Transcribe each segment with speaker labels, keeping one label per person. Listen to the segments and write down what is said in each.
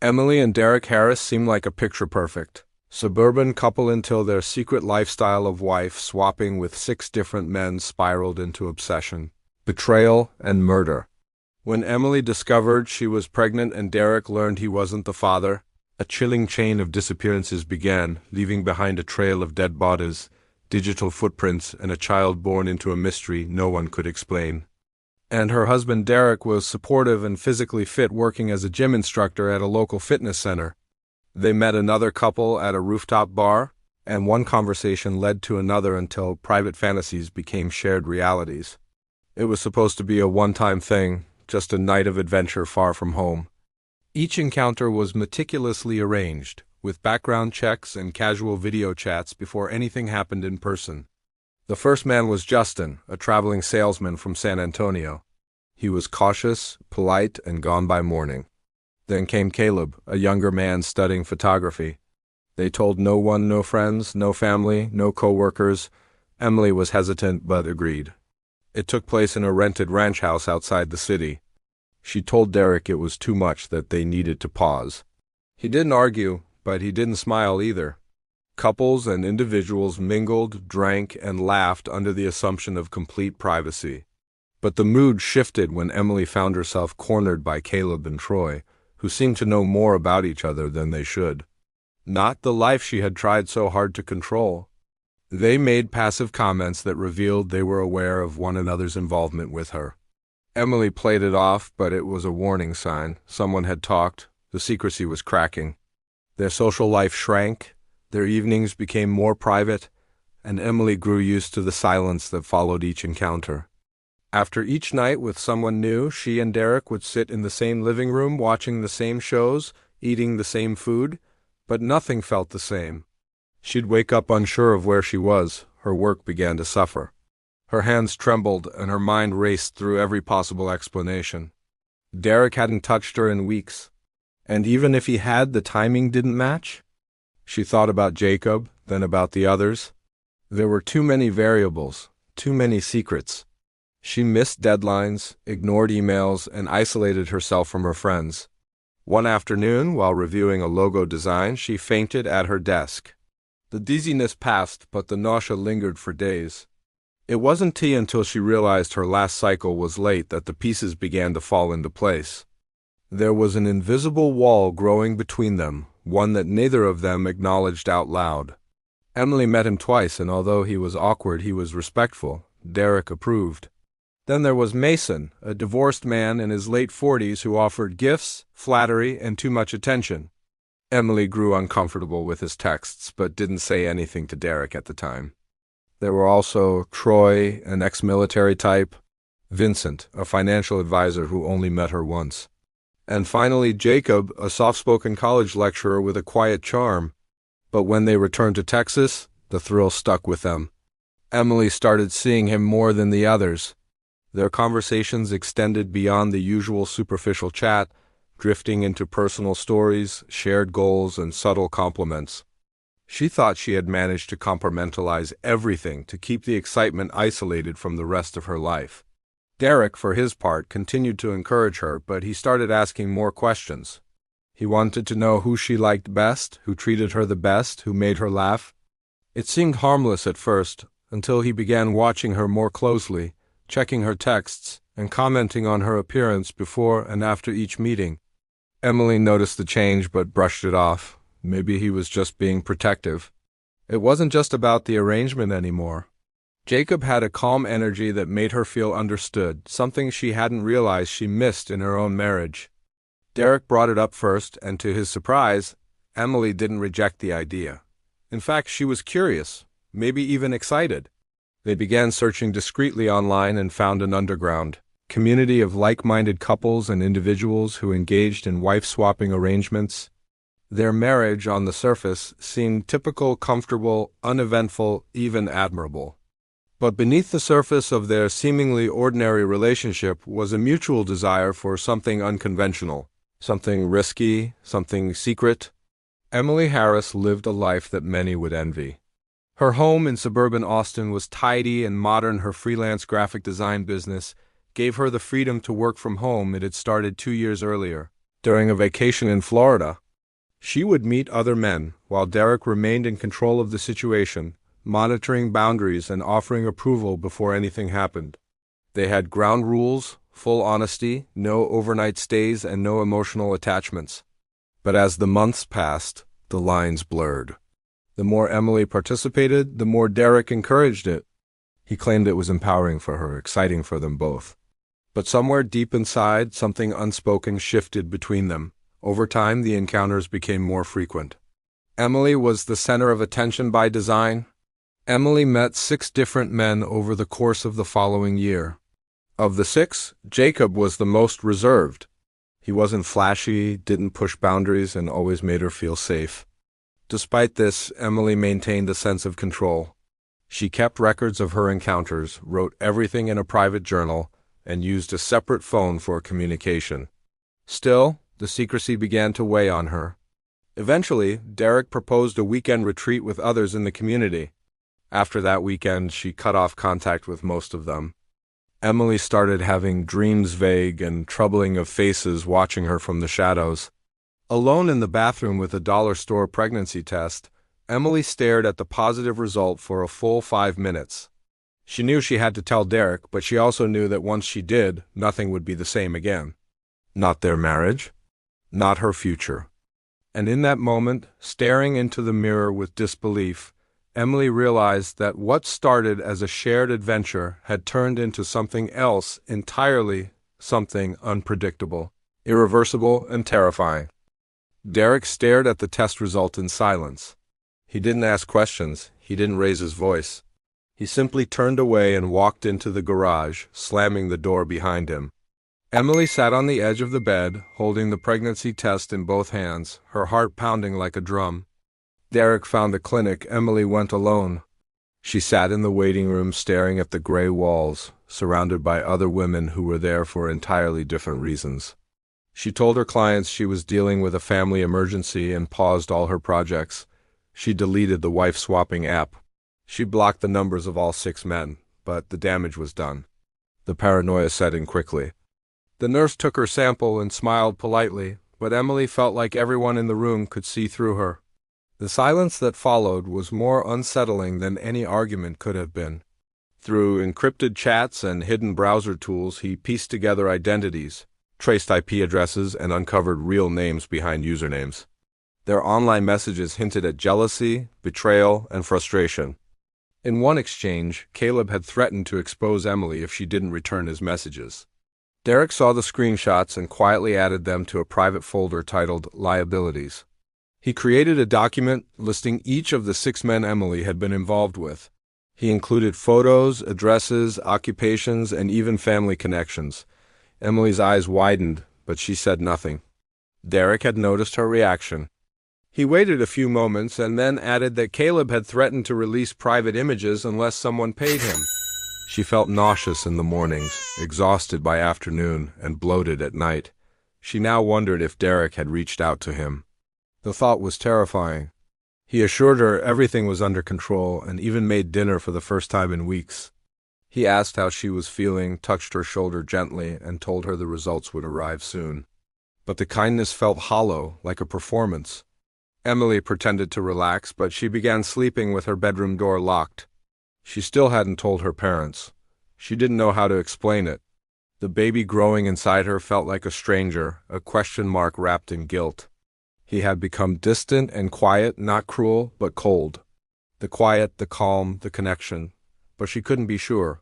Speaker 1: Emily and Derek Harris seem like a picture-perfect suburban couple until their secret lifestyle of wife swapping with 6 different men spiraled into obsession, betrayal, and murder. When Emily discovered she was pregnant and Derek learned he wasn't the father, a chilling chain of disappearances began, leaving behind a trail of dead bodies, digital footprints, and a child born into a mystery no one could explain. And her husband Derek was supportive and physically fit, working as a gym instructor at a local fitness center. They met another couple at a rooftop bar, and one conversation led to another until private fantasies became shared realities. It was supposed to be a one-time thing, just a night of adventure far from home. Each encounter was meticulously arranged, with background checks and casual video chats before anything happened in person. The first man was Justin, a traveling salesman from San Antonio. He was cautious, polite, and gone by morning. Then came Caleb, a younger man studying photography. They told no one, no friends, no family, no co-workers. Emily was hesitant but agreed. It took place in a rented ranch house outside the city. She told Derek it was too much, that they needed to pause. He didn't argue, but he didn't smile either. Couples and individuals mingled, drank, and laughed under the assumption of complete privacy. But the mood shifted when Emily found herself cornered by Caleb and Troy, who seemed to know more about each other than they should. Not the life she had tried so hard to control. They made passive comments that revealed they were aware of one another's involvement with her. Emily played it off, but it was a warning sign. Someone had talked. The secrecy was cracking. Their social life shrank. Their evenings became more private, and Emily grew used to the silence that followed each encounter. After each night with someone new, she and Derek would sit in the same living room watching the same shows, eating the same food, but nothing felt the same. She'd wake up unsure of where she was. Her work began to suffer. Her hands trembled and her mind raced through every possible explanation. Derek hadn't touched her in weeks, and even if he had, the timing didn't match. She thought about Jacob, then about the others. There were too many variables, too many secrets. She missed deadlines, ignored emails, and isolated herself from her friends. One afternoon, while reviewing a logo design, she fainted at her desk. The dizziness passed, but the nausea lingered for days. It wasn't tea until she realized her last cycle was late that the pieces began to fall into place. There was an invisible wall growing between them, one that neither of them acknowledged out loud. Emily met him twice, and although he was awkward, he was respectful. Derek approved. Then there was Mason, a divorced man in his late 40s who offered gifts, flattery, and too much attention. Emily grew uncomfortable with his texts, but didn't say anything to Derek at the time. There were also Troy, an ex-military type, Vincent, a financial advisor who only met her once, and finally Jacob, a soft-spoken college lecturer with a quiet charm. But when they returned to Texas, the thrill stuck with them. Emily started seeing him more than the others. Their conversations extended beyond the usual superficial chat, drifting into personal stories, shared goals, and subtle compliments. She thought she had managed to compartmentalize everything to keep the excitement isolated from the rest of her life. Derek, for his part, continued to encourage her, but he started asking more questions. He wanted to know who she liked best, who treated her the best, who made her laugh. It seemed harmless at first, until he began watching her more closely, checking her texts, and commenting on her appearance before and after each meeting. Emily noticed the change but brushed it off. Maybe he was just being protective. It wasn't just about the arrangement anymore. Jacob had a calm energy that made her feel understood, something she hadn't realized she missed in her own marriage. Derek brought it up first, and to his surprise, Emily didn't reject the idea. In fact, she was curious, maybe even excited. They began searching discreetly online and found an underground community of like-minded couples and individuals who engaged in wife-swapping arrangements. Their marriage, on the surface, seemed typical, comfortable, uneventful, even admirable. But beneath the surface of their seemingly ordinary relationship was a mutual desire for something unconventional, something risky, something secret. Emily Harris lived a life that many would envy. Her home in suburban Austin was tidy and modern. Her freelance graphic design business gave her the freedom to work from home it had started 2 years earlier. During a vacation in Florida, she would meet other men, while Derek remained in control of the situation, monitoring boundaries and offering approval before anything happened. They had ground rules, full honesty, no overnight stays, and no emotional attachments. But as the months passed, the lines blurred. The more Emily participated, the more Derek encouraged it. He claimed it was empowering for her, exciting for them both. But somewhere deep inside, something unspoken shifted between them. Over time, the encounters became more frequent. Emily was the center of attention by design. Emily met 6 different men over the course of the following year. Of the 6, Jacob was the most reserved. He wasn't flashy, didn't push boundaries, and always made her feel safe. Despite this, Emily maintained a sense of control. She kept records of her encounters, wrote everything in a private journal, and used a separate phone for communication. Still, the secrecy began to weigh on her. Eventually, Derek proposed a weekend retreat with others in the community. After that weekend, she cut off contact with most of them. Emily started having dreams vague and troubling of faces watching her from the shadows. Alone in the bathroom with a dollar store pregnancy test, Emily stared at the positive result for a full 5 minutes. She knew she had to tell Derek, but she also knew that once she did, nothing would be the same again. Not their marriage, not her future. And in that moment, staring into the mirror with disbelief, Emily realized that what started as a shared adventure had turned into something else entirely, something unpredictable, irreversible, and terrifying. Derek stared at the test result in silence. He didn't ask questions. He didn't raise his voice. He simply turned away and walked into the garage, slamming the door behind him. Emily sat on the edge of the bed, holding the pregnancy test in both hands, her heart pounding like a drum. Derek found the clinic. Emily went alone. She sat in the waiting room staring at the gray walls, surrounded by other women who were there for entirely different reasons. She told her clients she was dealing with a family emergency and paused all her projects. She deleted the wife-swapping app. She blocked the numbers of all 6 men, but the damage was done. The paranoia set in quickly. The nurse took her sample and smiled politely, but Emily felt like everyone in the room could see through her. The silence that followed was more unsettling than any argument could have been. Through encrypted chats and hidden browser tools, he pieced together identities, traced IP addresses, and uncovered real names behind usernames. Their online messages hinted at jealousy, betrayal, and frustration. In one exchange, Caleb had threatened to expose Emily if she didn't return his messages. Derek saw the screenshots and quietly added them to a private folder titled Liabilities. He created a document listing each of the 6 men Emily had been involved with. He included photos, addresses, occupations, and even family connections. Emily's eyes widened, but she said nothing. Derek had noticed her reaction. He waited a few moments and then added that Caleb had threatened to release private images unless someone paid him. She felt nauseous in the mornings, exhausted by afternoon, and bloated at night. She now wondered if Derek had reached out to him. The thought was terrifying. He assured her everything was under control and even made dinner for the first time in weeks. He asked how she was feeling, touched her shoulder gently, and told her the results would arrive soon. But the kindness felt hollow, like a performance. Emily pretended to relax, but she began sleeping with her bedroom door locked. She still hadn't told her parents. She didn't know how to explain it. The baby growing inside her felt like a stranger, a question mark wrapped in guilt. He had become distant and quiet, not cruel, but cold. The quiet, the calm, the connection. But she couldn't be sure.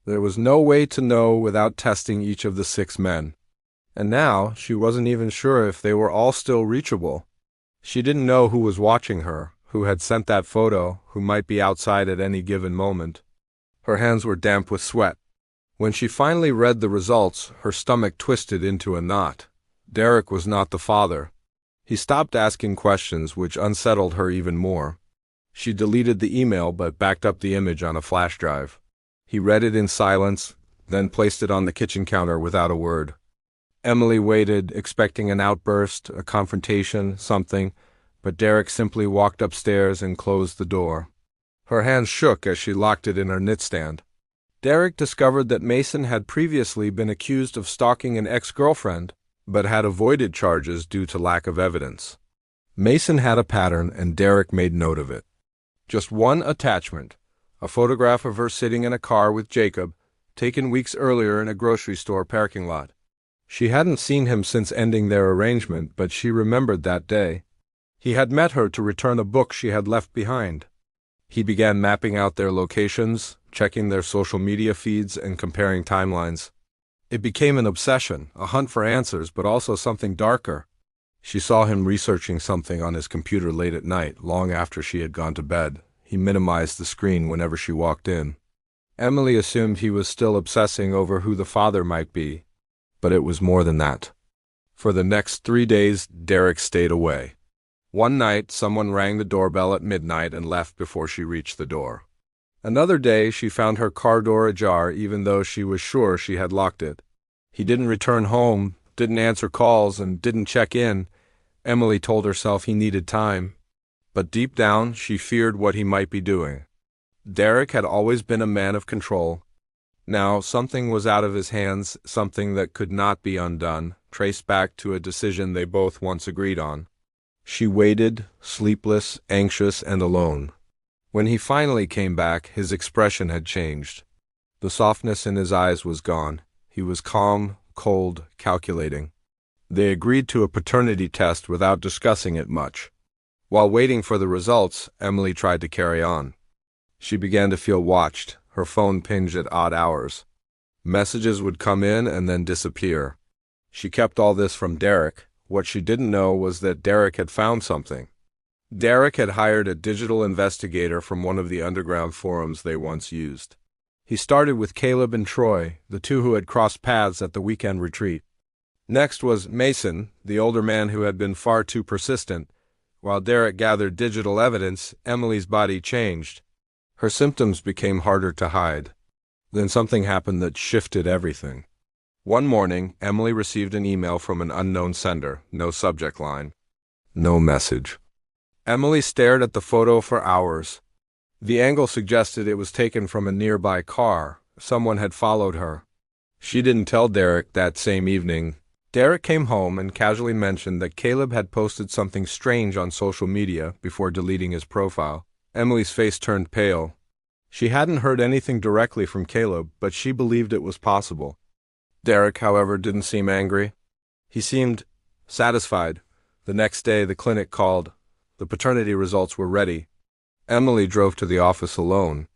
Speaker 1: There was no way to know without testing each of the 6 men. And now, she wasn't even sure if they were all still reachable. She didn't know who was watching her, who had sent that photo, who might be outside at any given moment. Her hands were damp with sweat. When she finally read the results, her stomach twisted into a knot. Derek was not the father. He stopped asking questions, which unsettled her even more. She deleted the email but backed up the image on a flash drive. He read it in silence, then placed it on the kitchen counter without a word. Emily waited, expecting an outburst, a confrontation, something, but Derek simply walked upstairs and closed the door. Her hands shook as she locked it in her nightstand. Derek discovered that Mason had previously been accused of stalking an ex-girlfriend. but had avoided charges due to lack of evidence. Mason had a pattern, and Derek made note of it. Just one attachment, a photograph of her sitting in a car with Jacob, taken weeks earlier in a grocery store parking lot. She hadn't seen him since ending their arrangement, but she remembered that day. He had met her to return a book she had left behind. He began mapping out their locations, checking their social media feeds, and comparing timelines. It became an obsession, a hunt for answers, but also something darker. She saw him researching something on his computer late at night, long after she had gone to bed. He minimized the screen whenever she walked in. Emily assumed he was still obsessing over who the father might be, but it was more than that. For the next 3 days, Derek stayed away. One night, someone rang the doorbell at midnight and left before she reached the door. Another day, she found her car door ajar even though she was sure she had locked it. He didn't return home, didn't answer calls, and didn't check in. Emily told herself he needed time. But deep down, she feared what he might be doing. Derek had always been a man of control. Now, something was out of his hands, something that could not be undone, traced back to a decision they both once agreed on. She waited, sleepless, anxious, and alone. When he finally came back, his expression had changed. The softness in his eyes was gone. He was calm, cold, calculating. They agreed to a paternity test without discussing it much. While waiting for the results, Emily tried to carry on. She began to feel watched. Her phone pinged at odd hours. Messages would come in and then disappear. She kept all this from Derek. What she didn't know was that Derek had found something. Derek had hired a digital investigator from one of the underground forums they once used. He started with Caleb and Troy, the two who had crossed paths at the weekend retreat. Next was Mason, the older man who had been far too persistent. While Derek gathered digital evidence, Emily's body changed. Her symptoms became harder to hide. Then something happened that shifted everything. One morning, Emily received an email from an unknown sender, no subject line, no message. Emily stared at the photo for hours. The angle suggested it was taken from a nearby car. Someone had followed her. She didn't tell Derek that same evening. Derek came home and casually mentioned that Caleb had posted something strange on social media before deleting his profile. Emily's face turned pale. She hadn't heard anything directly from Caleb, but she believed it was possible. Derek, however, didn't seem angry. He seemed satisfied. The next day, the clinic called. The paternity results were ready. Emily drove to the office alone.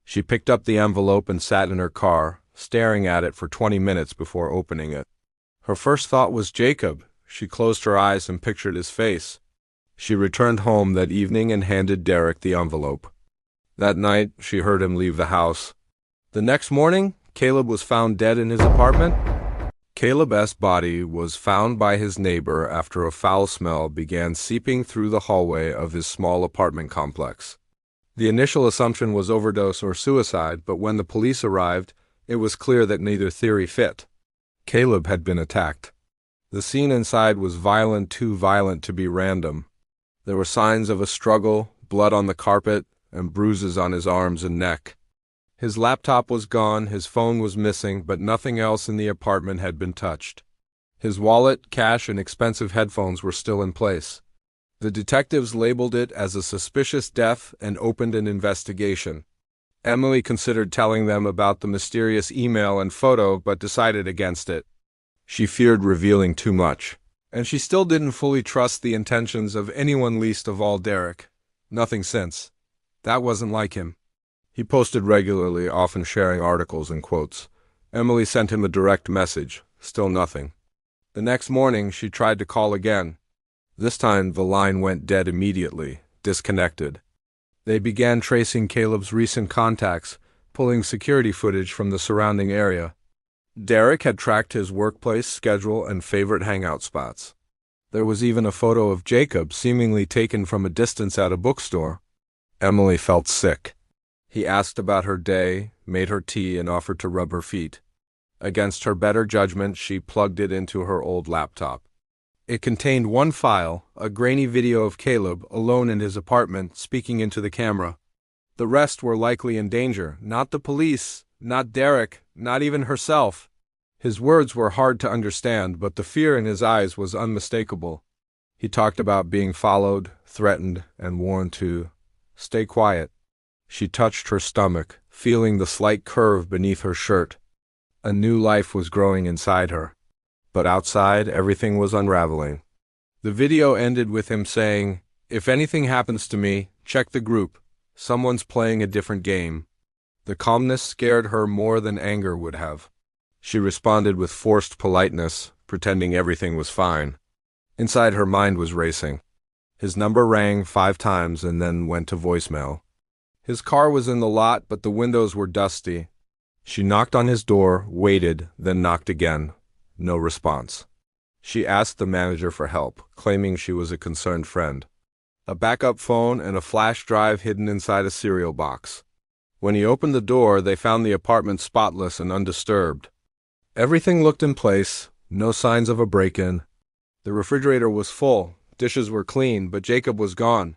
Speaker 1: She picked up the envelope and sat in her car, staring at it for 20 minutes before opening it. Her first thought was Jacob. She closed her eyes and pictured his face. She returned home that evening and handed Derek the envelope. That night, she heard him leave the house. The next morning, Caleb was found dead in his apartment. Caleb's body was found by his neighbor after a foul smell began seeping through the hallway of his small apartment complex. The initial assumption was overdose or suicide, but when the police arrived, it was clear that neither theory fit. Caleb had been attacked. The scene inside was violent, too violent to be random. There were signs of a struggle, blood on the carpet, and bruises on his arms and neck. His laptop was gone, his phone was missing, but nothing else in the apartment had been touched. His wallet, cash, and expensive headphones were still in place. The detectives labeled it as a suspicious death and opened an investigation. Emily considered telling them about the mysterious email and photo, but decided against it. She feared revealing too much, and she still didn't fully trust the intentions of anyone, least of all Derek. Nothing since. That wasn't like him. He posted regularly, often sharing articles and quotes. Emily sent him a direct message. Still nothing. The next morning, she tried to call again. This time, the line went dead immediately, disconnected. They began tracing Caleb's recent contacts, pulling security footage from the surrounding area. Derek had tracked his workplace schedule and favorite hangout spots. There was even a photo of Jacob, seemingly taken from a distance at a bookstore. Emily felt sick. He asked about her day, made her tea, and offered to rub her feet. Against her better judgment, she plugged it into her old laptop. It contained one file, a grainy video of Caleb, alone in his apartment, speaking into the camera. The rest were likely in danger, not the police, not Derek, not even herself. His words were hard to understand, but the fear in his eyes was unmistakable. He talked about being followed, threatened, and warned to stay quiet. She touched her stomach, feeling the slight curve beneath her shirt. A new life was growing inside her. But outside, everything was unraveling. The video ended with him saying, "If anything happens to me, check the group. Someone's playing a different game." The calmness scared her more than anger would have. She responded with forced politeness, pretending everything was fine. Inside, her mind was racing. His number rang 5 times and then went to voicemail. His car was in the lot, but the windows were dusty. She knocked on his door, waited, then knocked again. No response. She asked the manager for help, claiming she was a concerned friend. A backup phone and a flash drive hidden inside a cereal box. When he opened the door, they found the apartment spotless and undisturbed. Everything looked in place, no signs of a break-in. The refrigerator was full, dishes were clean, but Jacob was gone.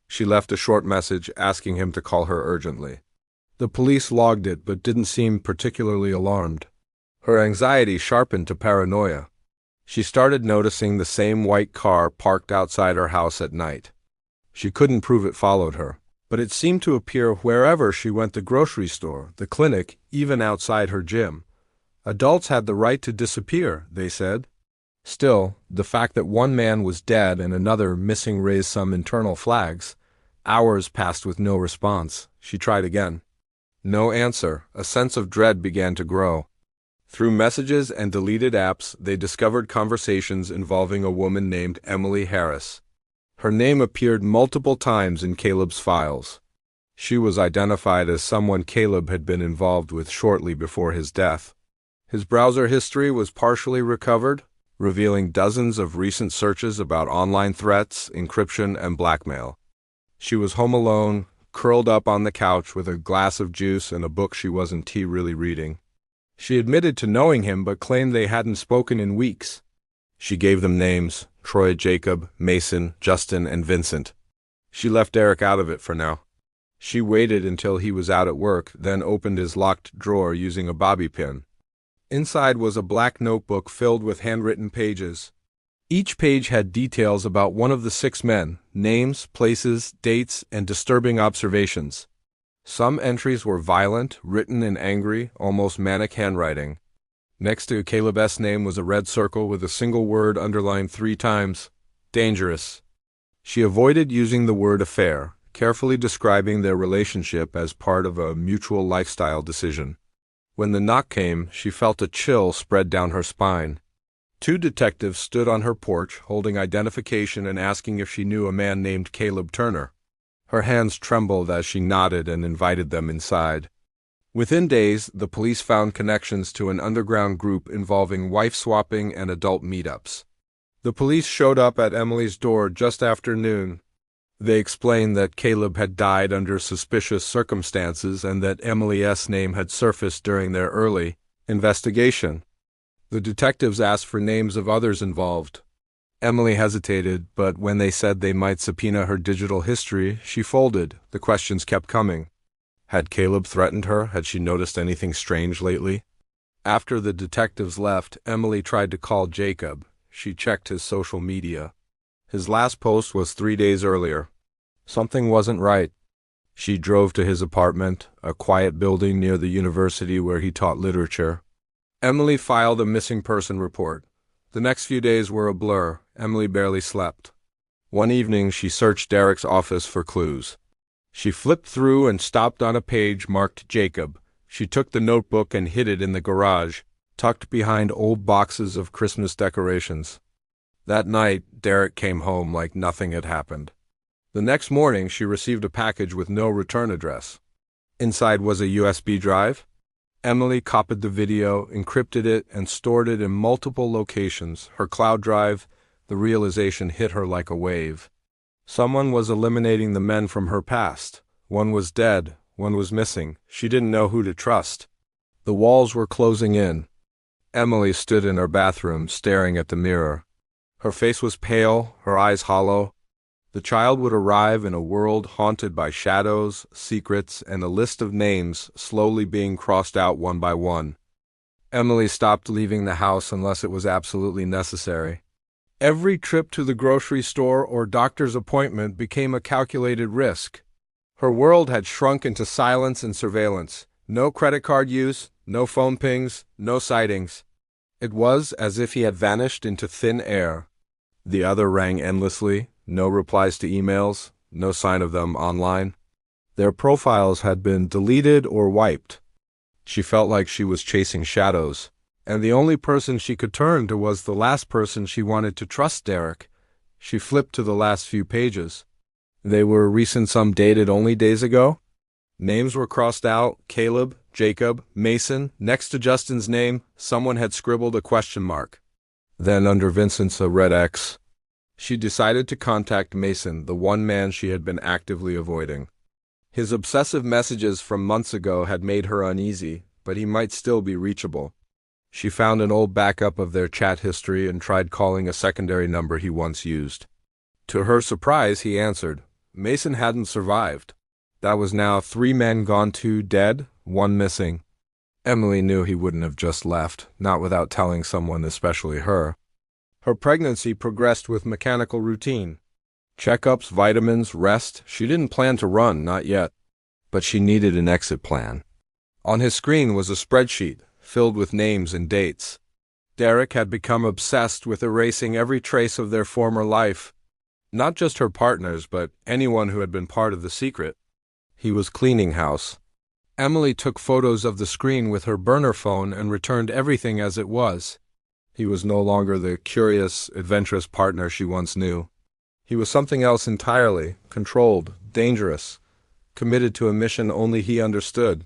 Speaker 1: She left a short message asking him to call her urgently. The police logged it, but didn't seem particularly alarmed. Her anxiety sharpened to paranoia. She started noticing the same white car parked outside her house at night. She couldn't prove it followed her, but it seemed to appear wherever she went: the grocery store, the clinic, even outside her gym. Adults had the right to disappear, they said. Still, the fact that one man was dead and another missing raised some internal flags. Hours passed with no response. She tried again. No answer. A sense of dread began to grow. Through messages and deleted apps, they discovered conversations involving a woman named Emily Harris. Her name appeared multiple times in Caleb's files. She was identified as someone Caleb had been involved with shortly before his death. His browser history was partially recovered, revealing dozens of recent searches about online threats, encryption, and blackmail. She was home alone, curled up on the couch with a glass of juice and a book she wasn't really reading. She admitted to knowing him, but claimed they hadn't spoken in weeks. She gave them names: Troy, Jacob, Mason, Justin, and Vincent. She left Eric out of it for now. She waited until he was out at work, then opened his locked drawer using a bobby pin. Inside was a black notebook filled with handwritten pages. Each page had details about one of the 6 men: names, places, dates, and disturbing observations. Some entries were violent, written in angry, almost manic handwriting. Next to Caleb's name was a red circle with a single word underlined 3 times: dangerous. She avoided using the word affair, carefully describing their relationship as part of a mutual lifestyle decision. When the knock came, she felt a chill spread down her spine. 2 detectives stood on her porch, holding identification and asking if she knew a man named Caleb Turner. Her hands trembled as she nodded and invited them inside. Within days, the police found connections to an underground group involving wife-swapping and adult meetups. The police showed up at Emily's door just after noon. They explained that Caleb had died under suspicious circumstances and that Emily's name had surfaced during their early investigation. The detectives asked for names of others involved. Emily hesitated, but when they said they might subpoena her digital history, she folded. The questions kept coming. Had Caleb threatened her? Had she noticed anything strange lately? After the detectives left, Emily tried to call Jacob. She checked his social media. His last post was 3 days earlier. Something wasn't right. She drove to his apartment, a quiet building near the university where he taught literature. Emily filed a missing person report. The next few days were a blur. Emily barely slept. One evening, she searched Derek's office for clues. She flipped through and stopped on a page marked Jacob. She took the notebook and hid it in the garage, tucked behind old boxes of Christmas decorations. That night, Derek came home like nothing had happened. The next morning, she received a package with no return address. Inside was a USB drive. Emily copied the video, encrypted it, and stored it in multiple locations. Her cloud drive, the realization hit her like a wave. Someone was eliminating the men from her past. One was dead, one was missing. She didn't know who to trust. The walls were closing in. Emily stood in her bathroom, staring at the mirror. Her face was pale, her eyes hollow. The child would arrive in a world haunted by shadows, secrets, and a list of names slowly being crossed out one by one. Emily stopped leaving the house unless it was absolutely necessary. Every trip to the grocery store or doctor's appointment became a calculated risk. Her world had shrunk into silence and surveillance. No credit card use, no phone pings, no sightings. It was as if he had vanished into thin air. The other rang endlessly, no replies to emails, no sign of them online. Their profiles had been deleted or wiped. She felt like she was chasing shadows, and the only person she could turn to was the last person she wanted to trust, Derek. She flipped to the last few pages. They were recent, some dated only days ago. Names were crossed out: Caleb, Jacob, Mason. Next to Justin's name, someone had scribbled a question mark. Then under Vincent's a red X. She decided to contact Mason, the one man she had been actively avoiding. His obsessive messages from months ago had made her uneasy, but he might still be reachable. She found an old backup of their chat history and tried calling a secondary number he once used. To her surprise, he answered. Mason hadn't survived. That was now 3 men gone, 2 dead, 1 missing. Emily knew he wouldn't have just left, not without telling someone, especially her. Her pregnancy progressed with mechanical routine. Checkups, vitamins, rest. She didn't plan to run, not yet. But she needed an exit plan. On his screen was a spreadsheet, filled with names and dates. Derek had become obsessed with erasing every trace of their former life. Not just her partners, but anyone who had been part of the secret. He was cleaning house. Emily took photos of the screen with her burner phone and returned everything as it was. He was no longer the curious, adventurous partner she once knew. He was something else entirely, controlled, dangerous, committed to a mission only he understood.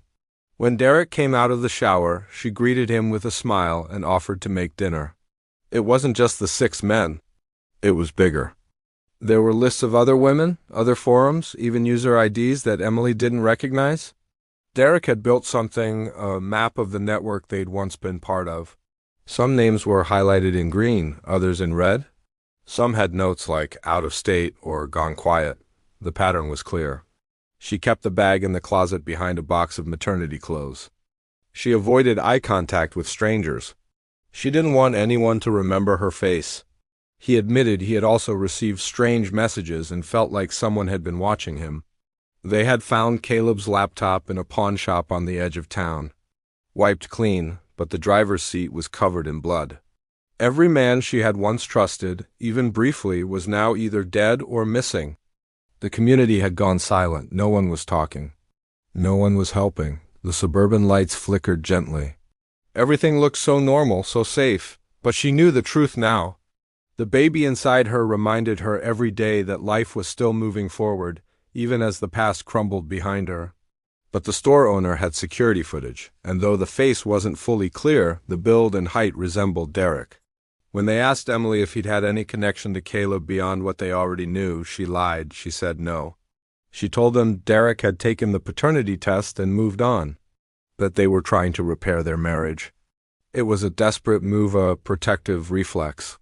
Speaker 1: When Derek came out of the shower, she greeted him with a smile and offered to make dinner. It wasn't just the 6 men. It was bigger. There were lists of other women, other forums, even user IDs that Emily didn't recognize. Derek had built something, a map of the network they'd once been part of. Some names were highlighted in green, others in red. Some had notes like out of state or gone quiet. The pattern was clear. She kept the bag in the closet behind a box of maternity clothes. She avoided eye contact with strangers. She didn't want anyone to remember her face. He admitted he had also received strange messages and felt like someone had been watching him. They had found Caleb's laptop in a pawn shop on the edge of town. Wiped clean, but the driver's seat was covered in blood. Every man she had once trusted, even briefly, was now either dead or missing. The community had gone silent. No one was talking. No one was helping. The suburban lights flickered gently. Everything looked so normal, so safe, but she knew the truth now. The baby inside her reminded her every day that life was still moving forward, even as the past crumbled behind her. But the store owner had security footage, and though the face wasn't fully clear, the build and height resembled Derek. When they asked Emily if he'd had any connection to Caleb beyond what they already knew, she lied. She said no. She told them Derek had taken the paternity test and moved on, that they were trying to repair their marriage. It was a desperate move, a protective reflex.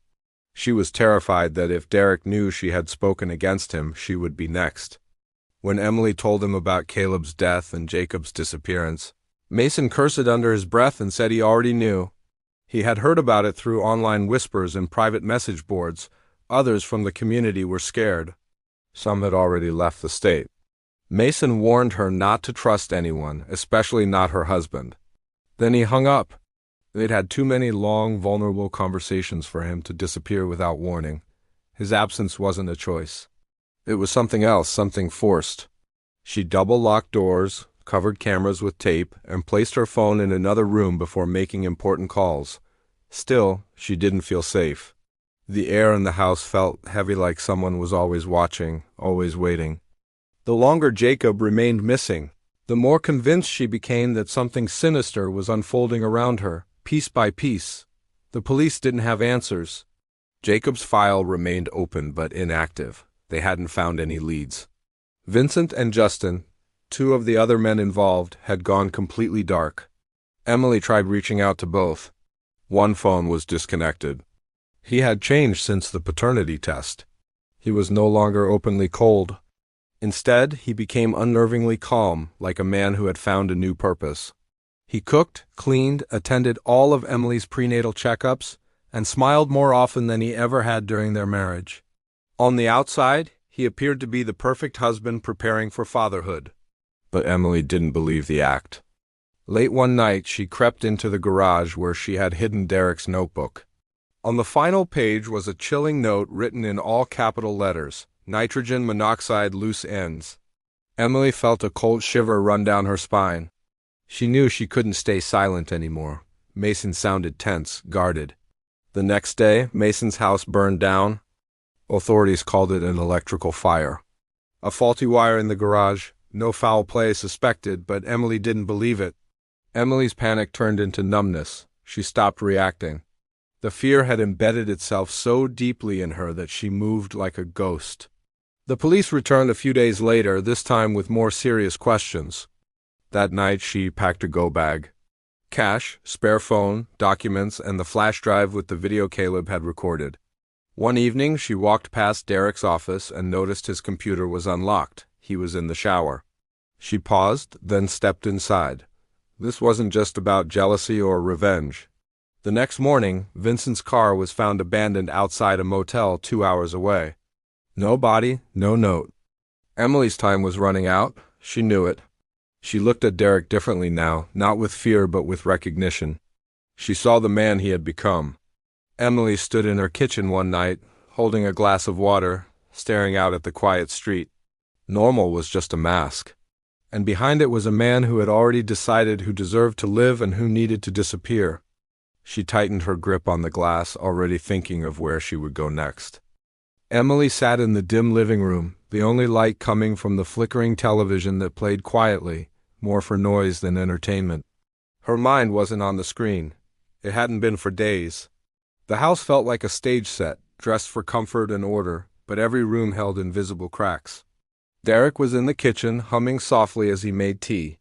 Speaker 1: She was terrified that if Derek knew she had spoken against him, she would be next. When Emily told him about Caleb's death and Jacob's disappearance, Mason cursed under his breath and said he already knew. He had heard about it through online whispers and private message boards. Others from the community were scared. Some had already left the state. Mason warned her not to trust anyone, especially not her husband. Then he hung up. They'd had too many long, vulnerable conversations for him to disappear without warning. His absence wasn't a choice. It was something else, something forced. She double-locked doors, covered cameras with tape, and placed her phone in another room before making important calls. Still, she didn't feel safe. The air in the house felt heavy, like someone was always watching, always waiting. The longer Jacob remained missing, the more convinced she became that something sinister was unfolding around her, piece by piece. The police didn't have answers. Jacob's file remained open but inactive. They hadn't found any leads. Vincent and Justin, 2 of the other men involved, had gone completely dark. Emily tried reaching out to both. One phone was disconnected. He had changed since the paternity test. He was no longer openly cold. Instead, he became unnervingly calm, like a man who had found a new purpose. He cooked, cleaned, attended all of Emily's prenatal checkups, and smiled more often than he ever had during their marriage. On the outside, he appeared to be the perfect husband preparing for fatherhood. But Emily didn't believe the act. Late one night, she crept into the garage where she had hidden Derek's notebook. On the final page was a chilling note written in all capital letters, nitrogen monoxide loose ends. Emily felt a cold shiver run down her spine. She knew she couldn't stay silent anymore. Mason sounded tense, guarded. The next day, Mason's house burned down. Authorities called it an electrical fire. A faulty wire in the garage, no foul play suspected, but Emily didn't believe it. Emily's panic turned into numbness. She stopped reacting. The fear had embedded itself so deeply in her that she moved like a ghost. The police returned a few days later, this time with more serious questions. That night, she packed a go-bag. Cash, spare phone, documents, and the flash drive with the video Caleb had recorded. One evening, she walked past Derek's office and noticed his computer was unlocked. He was in the shower. She paused, then stepped inside. This wasn't just about jealousy or revenge. The next morning, Vincent's car was found abandoned outside a motel 2 hours away. No body, no note. Emily's time was running out. She knew it. She looked at Derek differently now, not with fear but with recognition. She saw the man he had become. Emily stood in her kitchen one night, holding a glass of water, staring out at the quiet street. Normal was just a mask. And behind it was a man who had already decided who deserved to live and who needed to disappear. She tightened her grip on the glass, already thinking of where she would go next. Emily sat in the dim living room, the only light coming from the flickering television that played quietly, more for noise than entertainment. Her mind wasn't on the screen. It hadn't been for days. The house felt like a stage set, dressed for comfort and order, but every room held invisible cracks. Derek was in the kitchen, humming softly as he made tea.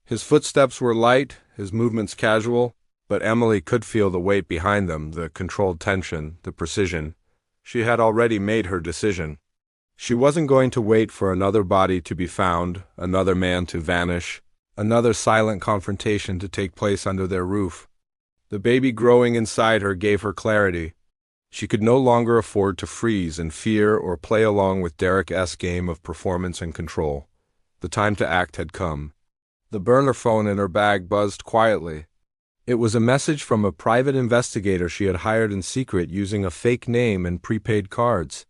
Speaker 1: His footsteps were light, his movements casual, but Emily could feel the weight behind them, the controlled tension, the precision. She had already made her decision. She wasn't going to wait for another body to be found, another man to vanish, another silent confrontation to take place under their roof. The baby growing inside her gave her clarity. She could no longer afford to freeze in fear or play along with Derek's game of performance and control. The time to act had come. The burner phone in her bag buzzed quietly. It was a message from a private investigator she had hired in secret using a fake name and prepaid cards.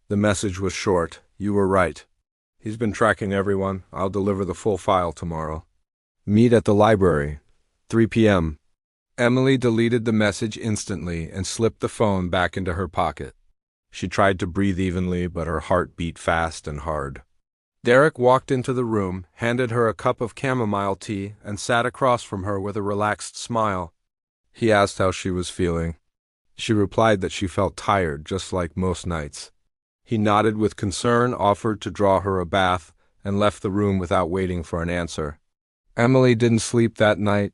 Speaker 1: The message was short. "You were right. He's been tracking everyone. I'll deliver the full file tomorrow. Meet at the library. 3 p.m. Emily deleted the message instantly and slipped the phone back into her pocket. She tried to breathe evenly, but her heart beat fast and hard. Derek walked into the room, handed her a cup of chamomile tea, and sat across from her with a relaxed smile. He asked how she was feeling. She replied that she felt tired, just like most nights. He nodded with concern, offered to draw her a bath, and left the room without waiting for an answer. Emily didn't sleep that night.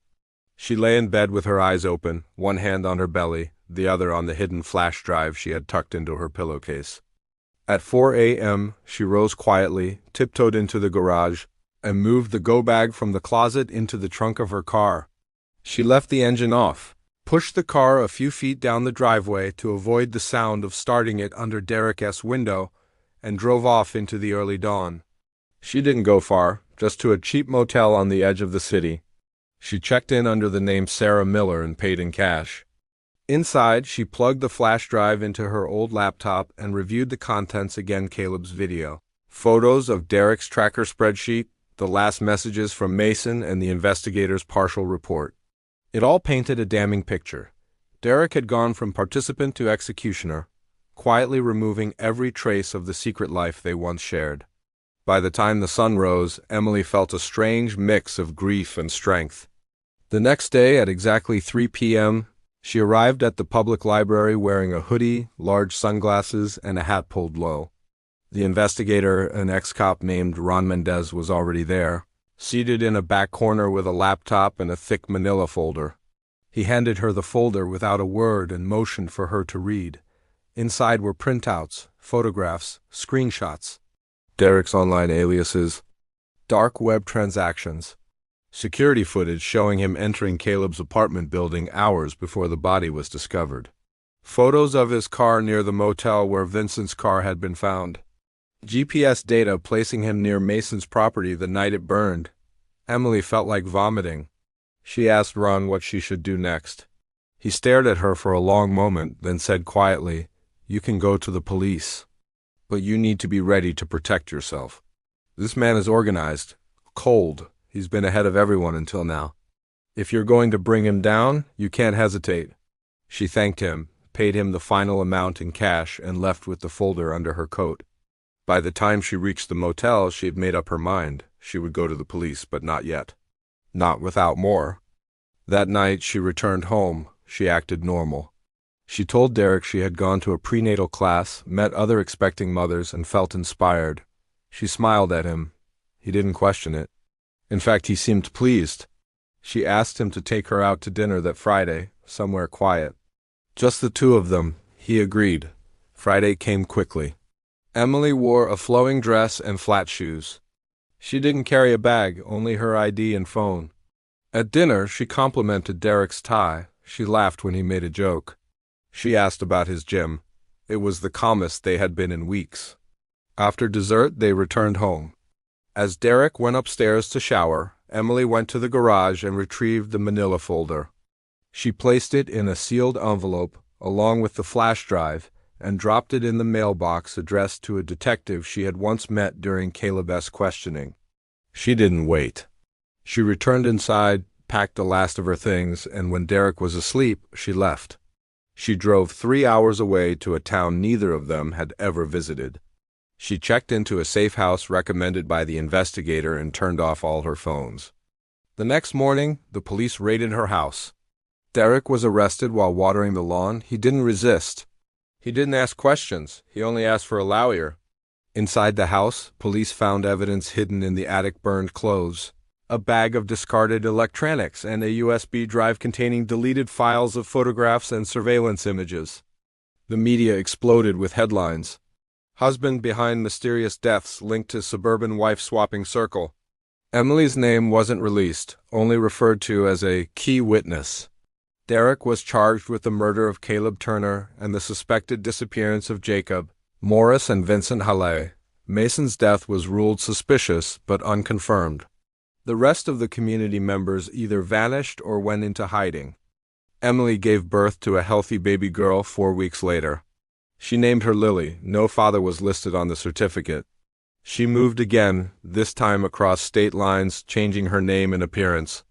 Speaker 1: She lay in bed with her eyes open, one hand on her belly, the other on the hidden flash drive she had tucked into her pillowcase. At 4 a.m., she rose quietly, tiptoed into the garage, and moved the go-bag from the closet into the trunk of her car. She left the engine off, pushed the car a few feet down the driveway to avoid the sound of starting it under Derek's window, and drove off into the early dawn. She didn't go far, just to a cheap motel on the edge of the city. She checked in under the name Sarah Miller and paid in cash. Inside, she plugged the flash drive into her old laptop and reviewed the contents again. Caleb's video. Photos of Derek's tracker spreadsheet, the last messages from Mason, and the investigator's partial report. It all painted a damning picture. Derek had gone from participant to executioner, quietly removing every trace of the secret life they once shared. By the time the sun rose, Emily felt a strange mix of grief and strength. The next day, at exactly 3 p.m., she arrived at the public library wearing a hoodie, large sunglasses, and a hat pulled low. The investigator, an ex-cop named Ron Mendez, was already there, seated in a back corner with a laptop and a thick manila folder. He handed her the folder without a word and motioned for her to read. Inside were printouts, photographs, screenshots. Derek's online aliases, dark web transactions. Security footage showing him entering Caleb's apartment building hours before the body was discovered. Photos of his car near the motel where Vincent's car had been found. GPS data placing him near Mason's property the night it burned. Emily felt like vomiting. She asked Ron what she should do next. He stared at her for a long moment, then said quietly, "You can go to the police. But you need to be ready to protect yourself. This man is organized, cold. He's been ahead of everyone until now. If you're going to bring him down, you can't hesitate." She thanked him, paid him the final amount in cash, and left with the folder under her coat. By the time she reached the motel, she had made up her mind. She would go to the police, but not yet. Not without more. That night, she returned home. She acted normal. She told Derek she had gone to a prenatal class, met other expecting mothers, and felt inspired. She smiled at him. He didn't question it. In fact, he seemed pleased. She asked him to take her out to dinner that Friday, somewhere quiet. Just the two of them. He agreed. Friday came quickly. Emily wore a flowing dress and flat shoes. She didn't carry a bag, only her ID and phone. At dinner, she complimented Derek's tie. She laughed when he made a joke. She asked about his gym. It was the calmest they had been in weeks. After dessert, they returned home. As Derek went upstairs to shower, Emily went to the garage and retrieved the manila folder. She placed it in a sealed envelope, along with the flash drive, and dropped it in the mailbox addressed to a detective she had once met during Caleb's questioning. She didn't wait. She returned inside, packed the last of her things, and when Derek was asleep, she left. She drove 3 hours away to a town neither of them had ever visited. She checked into a safe house recommended by the investigator and turned off all her phones. The next morning, the police raided her house. Derek was arrested while watering the lawn. He didn't resist. He didn't ask questions. He only asked for a lawyer. Inside the house, police found evidence hidden in the attic: burned clothes, a bag of discarded electronics, and a USB drive containing deleted files of photographs and surveillance images. The media exploded with headlines. Husband behind mysterious deaths linked to suburban wife-swapping circle. Emily's name wasn't released, only referred to as a key witness. Derek was charged with the murder of Caleb Turner and the suspected disappearance of Jacob, Morris, and Vincent Halle. Mason's death was ruled suspicious but unconfirmed. The rest of the community members either vanished or went into hiding. Emily gave birth to a healthy baby girl 4 weeks later. She named her Lily. No father was listed on the certificate. She moved again, this time across state lines, changing her name and appearance.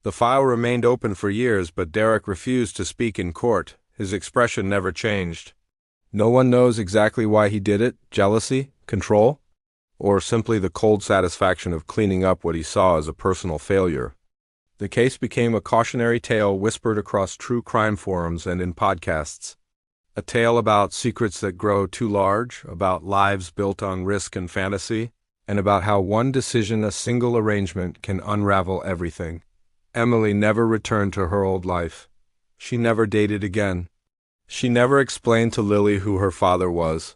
Speaker 1: The file remained open for years, but Derek refused to speak in court. His expression never changed. No one knows exactly why he did it: jealousy, control, or simply the cold satisfaction of cleaning up what he saw as a personal failure. The case became a cautionary tale whispered across true crime forums and in podcasts. A tale about secrets that grow too large, about lives built on risk and fantasy, and about how one decision, a single arrangement, can unravel everything. Emily never returned to her old life. She never dated again. She never explained to Lily who her father was.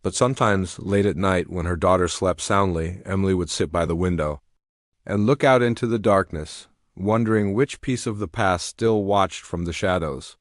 Speaker 1: But sometimes, late at night, when her daughter slept soundly, Emily would sit by the window and look out into the darkness, wondering which piece of the past still watched from the shadows.